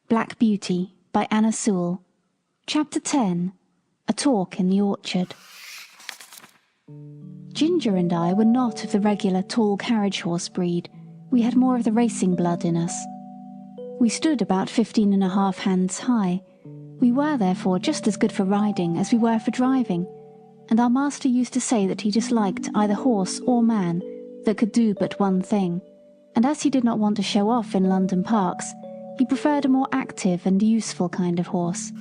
Black Beauty by Anna Sewell. Chapter 10. A Talk in the Orchard. Ginger and I were not of the regular tall carriage horse breed. We had more of the racing blood in us. We stood about 15½ hands high. We were therefore just as good for riding as we were for driving, and our master used to say that he disliked either horse or man that could do but one thing, and as he did not want to show off in London parks, he preferred a more active and useful kind of horse.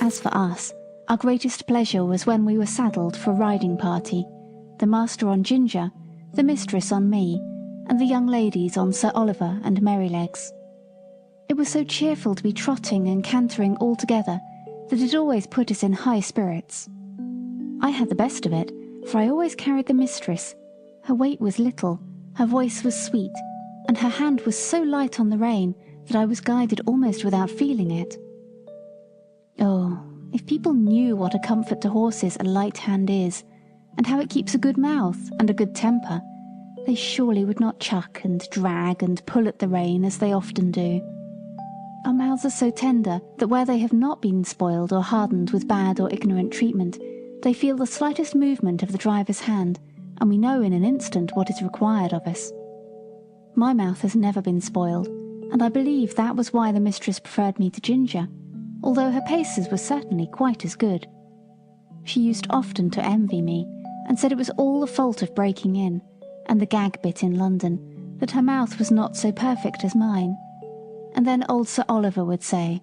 As for us, our greatest pleasure was when we were saddled for a riding party, the master on Ginger, the mistress on me, and the young ladies on Sir Oliver and Merrylegs. It was so cheerful to be trotting and cantering all together that it always put us in high spirits. I had the best of it, for I always carried the mistress. Her weight was little, her voice was sweet, and her hand was so light on the rein that I was guided almost without feeling it. Oh, if people knew what a comfort to horses a light hand is, and how it keeps a good mouth and a good temper, they surely would not chuck and drag and pull at the rein as they often do. Our mouths are so tender that where they have not been spoiled or hardened with bad or ignorant treatment, they feel the slightest movement of the driver's hand, and we know in an instant what is required of us. My mouth has never been spoiled, and I believe that was why the mistress preferred me to Ginger, although her paces were certainly quite as good. She used often to envy me, and said it was all the fault of breaking in, and the gag bit in London, that her mouth was not so perfect as mine. And then old Sir Oliver would say,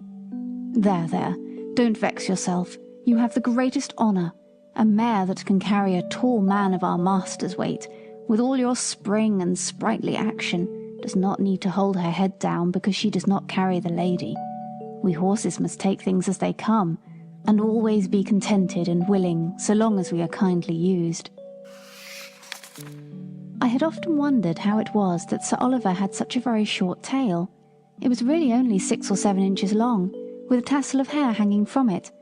"There, there, don't vex yourself. You have the greatest honour. A mare that can carry a tall man of our master's weight, with all your spring and sprightly action, does not need to hold her head down because she does not carry the lady. We horses must take things as they come, and always be contented and willing so long as we are kindly used." I had often wondered how it was that Sir Oliver had such a very short tail. It was really only 6 or 7 inches long, with a tassel of hair hanging from it,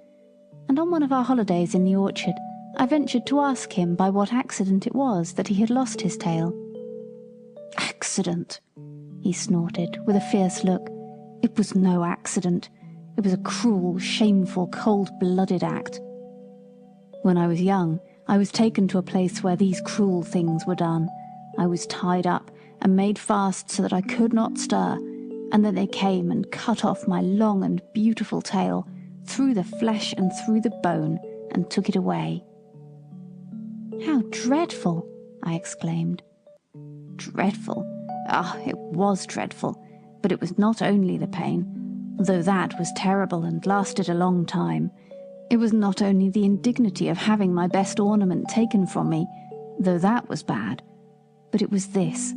and on one of our holidays in the orchard, I ventured to ask him by what accident it was that he had lost his tail. "Accident?" he snorted, with a fierce look. "It was no accident. It was a cruel, shameful, cold-blooded act. When I was young, I was taken to a place where these cruel things were done. I was tied up and made fast so that I could not stir, and then they came and cut off my long and beautiful tail, through the flesh and through the bone, and took it away." "How dreadful!" I exclaimed. Dreadful? Ah, it was dreadful, but it was not only the pain, though that was terrible and lasted a long time. It was not only the indignity of having my best ornament taken from me, though that was bad, but it was this: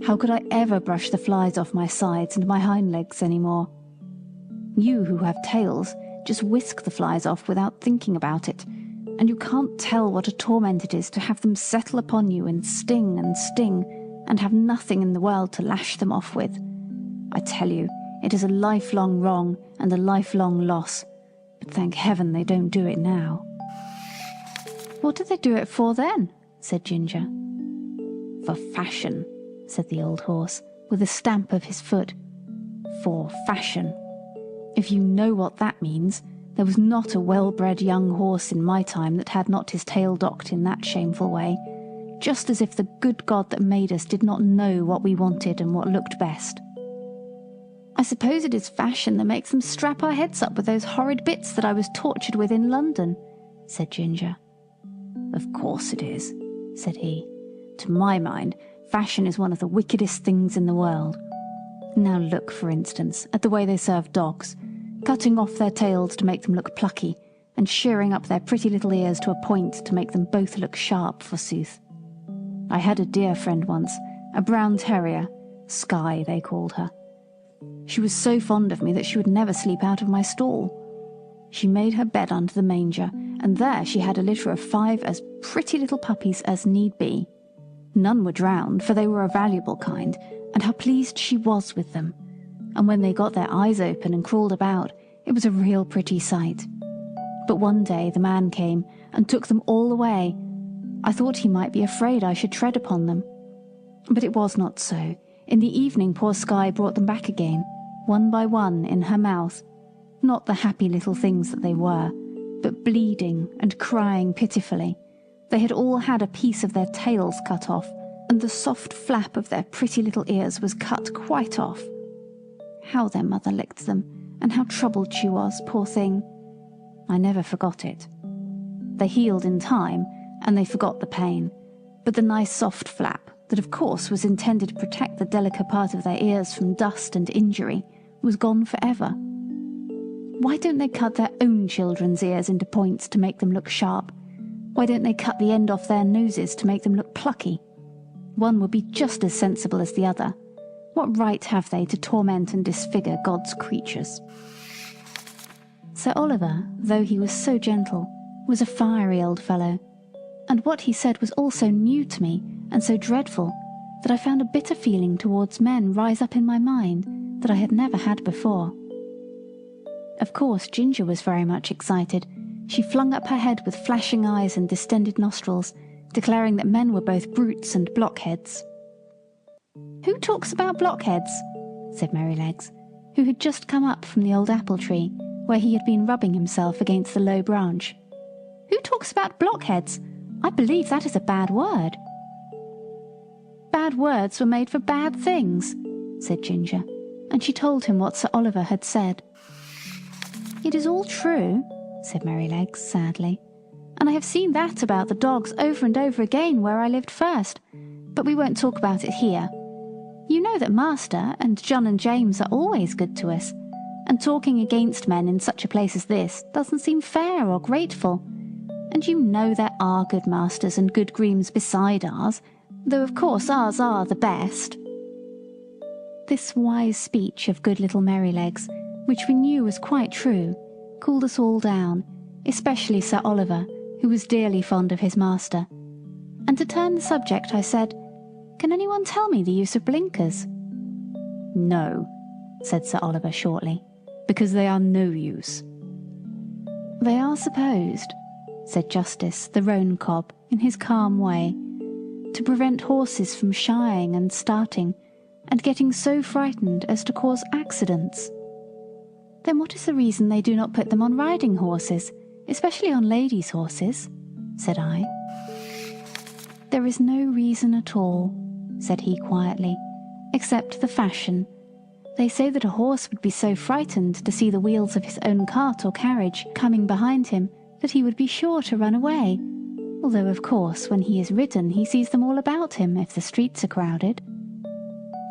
how could I ever brush the flies off my sides and my hind legs any more? You who have tails just whisk the flies off without thinking about it, and you can't tell what a torment it is to have them settle upon you and sting, and have nothing in the world to lash them off with. I tell you, it is a lifelong wrong and a lifelong loss, but thank heaven they don't do it now." "What do they do it for then?" said Ginger. "For fashion," said the old horse, with a stamp of his foot. "For fashion. If you know what that means, there was not a well-bred young horse in my time that had not his tail docked in that shameful way, just as if the good God that made us did not know what we wanted and what looked best." "I suppose it is fashion that makes them strap our heads up with those horrid bits that I was tortured with in London," said Ginger. "Of course it is," said he. "To my mind, fashion is one of the wickedest things in the world. Now look, for instance, at the way they serve dogs, cutting off their tails to make them look plucky, and shearing up their pretty little ears to a point to make them both look sharp, forsooth. I had a dear friend once, a brown terrier, Skye they called her. She was so fond of me that she would never sleep out of my stall. She made her bed under the manger, and there she had a litter of 5 as pretty little puppies as need be. None were drowned, for they were a valuable kind, and how pleased she was with them. And when they got their eyes open and crawled about, it was a real pretty sight. But one day the man came and took them all away. I thought he might be afraid I should tread upon them. But it was not so. In the evening poor Skye brought them back again, one by one in her mouth, not the happy little things that they were, but bleeding and crying pitifully. They had all had a piece of their tails cut off, and the soft flap of their pretty little ears was cut quite off. How their mother licked them, and how troubled she was, poor thing. I never forgot it. They healed in time, and they forgot the pain, but the nice soft flap, that of course was intended to protect the delicate part of their ears from dust and injury, was gone forever. Why don't they cut their own children's ears into points to make them look sharp? Why don't they cut the end off their noses to make them look plucky? One would be just as sensible as the other. What right have they to torment and disfigure God's creatures? Sir Oliver, though he was so gentle, was a fiery old fellow, and what he said was all so new to me and so dreadful that I found a bitter feeling towards men rise up in my mind that I had never had before. Of course, Ginger was very much excited. She flung up her head with flashing eyes and distended nostrils, declaring that men were both brutes and blockheads. "Who talks about blockheads?" said Merrylegs, who had just come up from the old apple tree, where he had been rubbing himself against the low branch. "Who talks about blockheads? I believe that is a bad word." "Bad words were made for bad things," said Ginger, and she told him what Sir Oliver had said. "It is all true," said Merrylegs sadly, "and I have seen that about the dogs over and over again where I lived first, but we won't talk about it here. You know that Master and John and James are always good to us, and talking against men in such a place as this doesn't seem fair or grateful. And you know there are good masters and good Grimms beside ours, though of course ours are the best." This wise speech of good little Merrylegs, which we knew was quite true, cooled us all down, especially Sir Oliver, who was dearly fond of his master. And to turn the subject, I said, "Can anyone tell me the use of blinkers?" "No," said Sir Oliver shortly, "because they are no use." "They are supposed," said Justice, the roan cob, in his calm way, "to prevent horses from shying and starting, and getting so frightened as to cause accidents." "Then what is the reason they do not put them on riding horses, especially on ladies' horses?" said I. "There is no reason at all," said he quietly, "except the fashion. They say that a horse would be so frightened to see the wheels of his own cart or carriage coming behind him that he would be sure to run away, although of course when he is ridden he sees them all about him if the streets are crowded.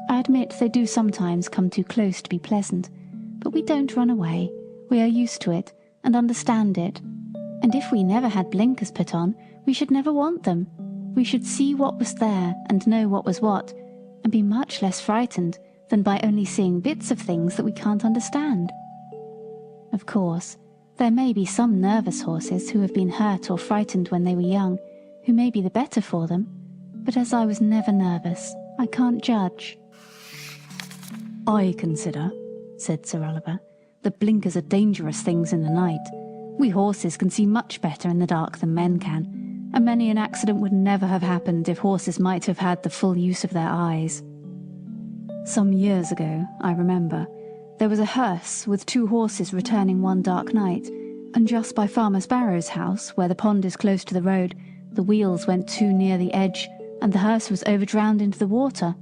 I admit they do sometimes come too close to be pleasant, but we don't run away. We are used to it and understand it, and if we never had blinkers put on, we should never want them. We should see what was there and know what was what, and be much less frightened than by only seeing bits of things that we can't understand. Of course, there may be some nervous horses who have been hurt or frightened when they were young, who may be the better for them, but as I was never nervous, I can't judge." "I consider," said Sir Oliver, "that blinkers are dangerous things in the night. We horses can see much better in the dark than men can, and many an accident would never have happened if horses might have had the full use of their eyes. Some years ago, I remember, there was a hearse with 2 horses returning one dark night, and just by Farmer Sparrow's house, where the pond is close to the road, the wheels went too near the edge, and the hearse was overdrowned into the water.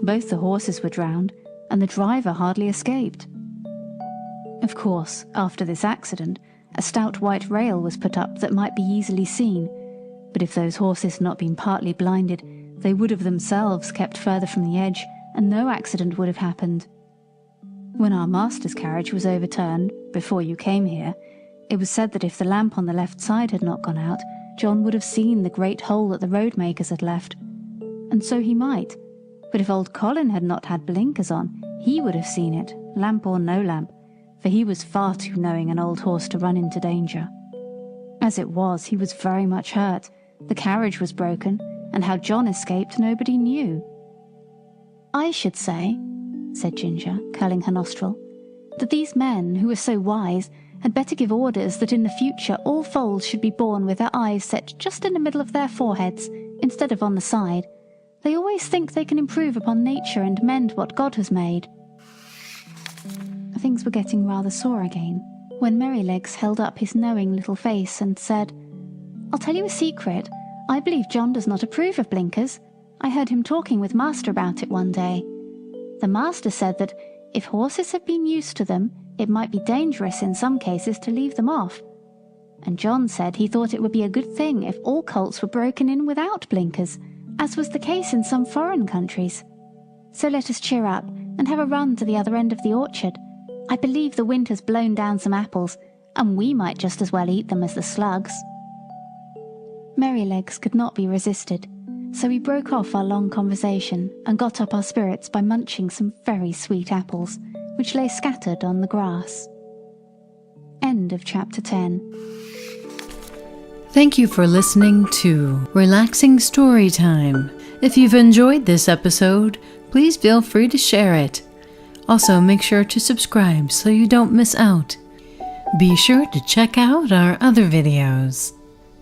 Both the horses were drowned, and the driver hardly escaped. Of course, after this accident, a stout white rail was put up that might be easily seen, but if those horses had not been partly blinded, they would have themselves kept further from the edge, and no accident would have happened. When our master's carriage was overturned, before you came here, it was said that if the lamp on the left side had not gone out, John would have seen the great hole that the road-makers had left. And so he might, but if old Colin had not had blinkers on, he would have seen it, lamp or no lamp, for he was far too knowing an old horse to run into danger. As it was, he was very much hurt, the carriage was broken, and how John escaped nobody knew." "I should say," said Ginger, curling her nostril, "that these men, who are so wise, had better give orders that in the future all foals should be born with their eyes set just in the middle of their foreheads, instead of on the side. They always think they can improve upon nature and mend what God has made. Things were getting rather sore again, when Merrylegs held up his knowing little face and said, "I'll tell you a secret. I believe John does not approve of blinkers. I heard him talking with Master about it one day. The Master said that if horses have been used to them, it might be dangerous in some cases to leave them off. And John said he thought it would be a good thing if all colts were broken in without blinkers, as was the case in some foreign countries. So let us cheer up and have a run to the other end of the orchard. I believe the wind has blown down some apples, and we might just as well eat them as the slugs." Merrylegs could not be resisted, so we broke off our long conversation and got up our spirits by munching some very sweet apples, which lay scattered on the grass. End of chapter 10. Thank you for listening to Relaxing Storytime. If you've enjoyed this episode, please feel free to share it. Also, make sure to subscribe so you don't miss out. Be sure to check out our other videos.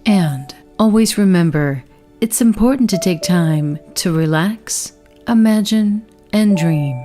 And always remember, it's important to take time to relax, imagine, and dream.